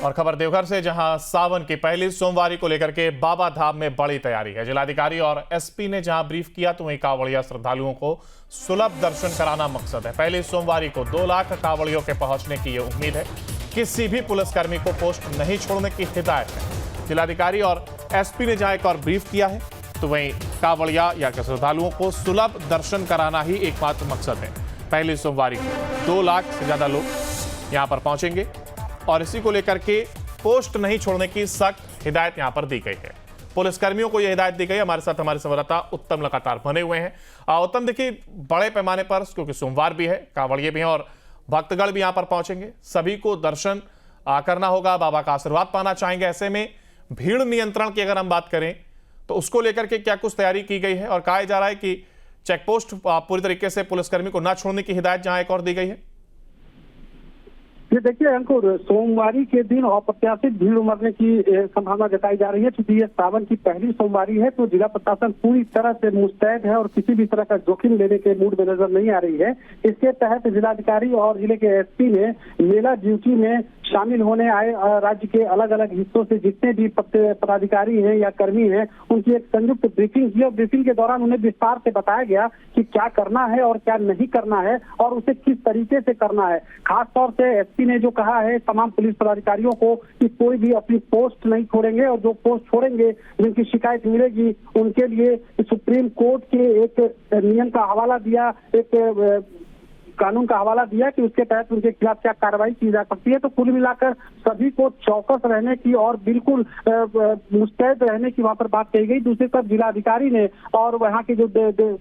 और खबर देवघर से, जहां सावन की पहली सोमवारी को लेकर के बाबा धाम में बड़ी तैयारी है। जिलाधिकारी और एसपी ने जहां ब्रीफ किया तो वहीं कांवड़िया श्रद्धालुओं को सुलभ दर्शन कराना मकसद है। पहली सोमवारी को 2 लाख कांवड़ियों के पहुंचने की ये उम्मीद है। किसी भी पुलिसकर्मी को पोस्ट नहीं छोड़ने की हिदायत है। जिलाधिकारी और एसपी ने जहां एक और ब्रीफ किया है तो वहीं कांवड़िया या श्रद्धालुओं को सुलभ दर्शन कराना ही एकमात्र मकसद है। पहली सोमवारी को 2 लाख से ज्यादा लोग यहां पर पहुंचेंगे और इसी को लेकर के पोस्ट नहीं छोड़ने की सख्त हिदायत यहां पर दी गई है। पुलिसकर्मियों को यह हिदायत दी गई। हमारे साथ हमारे संवाददाता उत्तम लगातार बने हुए हैं। उत्तम, देखिए, बड़े पैमाने पर, क्योंकि सोमवार भी है, कांवड़िए भी हैं और भक्तगण भी यहां पर पहुंचेंगे। सभी को दर्शन करना होगा, बाबा का आशीर्वाद पाना चाहेंगे। ऐसे में भीड़ नियंत्रण की अगर हम बात करें तो उसको लेकर के क्या कुछ तैयारी की गई है? और कहा जा रहा है कि चेकपोस्ट पूरी तरीके से पुलिसकर्मी को न छोड़ने की हिदायत जहां एक और दी गई है। ये देखिए अंकुर, सोमवारी के दिन अप्रत्याशित भीड़ उमड़ने की संभावना जताई जा रही है। क्योंकि ये सावन की पहली सोमवारी है तो जिला प्रशासन पूरी तरह से मुस्तैद है और किसी भी तरह का जोखिम लेने के मूड में नजर नहीं आ रही है। इसके तहत जिलाधिकारी और जिले के एसपी ने मेला ड्यूटी में शामिल होने आए राज्य के अलग अलग हिस्सों से जितने भी पदाधिकारी हैं या कर्मी हैं, उनकी एक संयुक्त ब्रीफिंग की और ब्रीफिंग के दौरान उन्हें विस्तार से बताया गया कि क्या करना है और क्या नहीं करना है और उसे किस तरीके से करना है। खासतौर से एसपी ने जो कहा है तमाम पुलिस पदाधिकारियों को कि कोई भी अपनी पोस्ट नहीं छोड़ेंगे और जो पोस्ट छोड़ेंगे, जिनकी शिकायत मिलेगी, उनके लिए सुप्रीम कोर्ट के एक नियम का हवाला दिया, एक कानून का हवाला दिया कि उसके तहत उनके खिलाफ क्या कार्रवाई की जा सकती है। तो कुल मिलाकर सभी को चौकस रहने की और बिल्कुल मुस्तैद रहने की वहां पर बात कही गई। दूसरी तरफ जिलाधिकारी ने और वहाँ के जो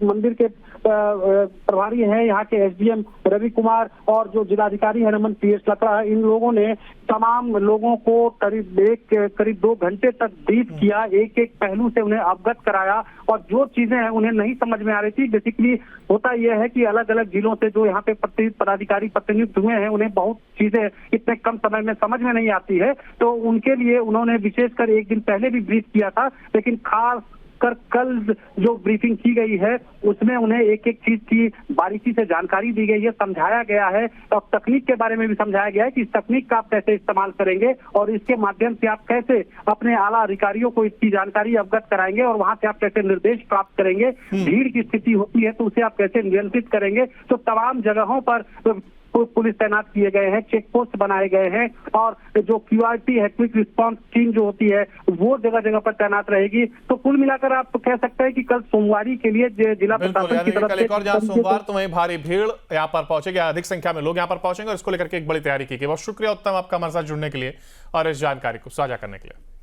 मंदिर के प्रभारी हैं, यहाँ के एसडीएम रवि कुमार और जो जिलाधिकारी है नमन पीएस लकड़ा, इन लोगों ने तमाम लोगों को करीब 2 घंटे तक ब्रीफ किया, एक एक पहलू से उन्हें अवगत कराया और जो चीजें हैं उन्हें नहीं समझ में आ रही थी। बेसिकली होता यह है कि अलग अलग जिलों से जो यहाँ पे पदाधिकारी प्रतिनियुक्त हुए हैं, उन्हें बहुत चीजें इतने कम समय में समझ में नहीं आती है। तो उनके लिए उन्होंने विशेषकर एक दिन पहले भी ब्रीफ किया था, लेकिन खास कर कल जो ब्रीफिंग की गई है उसमें उन्हें एक एक चीज की बारीकी से जानकारी दी गई है, समझाया गया है और तकनीक के बारे में भी समझाया गया है कि इस तकनीक का आप कैसे इस्तेमाल करेंगे और इसके माध्यम से आप कैसे अपने आला अधिकारियों को इसकी जानकारी अवगत कराएंगे और वहां से आप कैसे निर्देश प्राप्त करेंगे। भीड़ की स्थिति होती है तो उसे आप कैसे नियंत्रित करेंगे। तो तमाम जगहों पर पुलिस तैनात किए गए हैं, चेक पोस्ट बनाए गए हैं और जो क्यूआरटी है, क्विक रिस्पांस टीम जो होती है, वो जगह जगह पर तैनात रहेगी। तो कुल मिलाकर आप कह सकते हैं कि कल सोमवारी के लिए जिला प्रशासन की तरफ से एक और जहां सोमवार तो वहीं भारी भीड़ यहाँ पर पहुंचेगी, अधिक संख्या में लोग यहाँ पर पहुंचेंगे और इसको लेकर के एक बड़ी तैयारी की गई। बहुत शुक्रिया उत्तम, आपका हमारे साथ जुड़ने के लिए और इस जानकारी को साझा करने के लिए।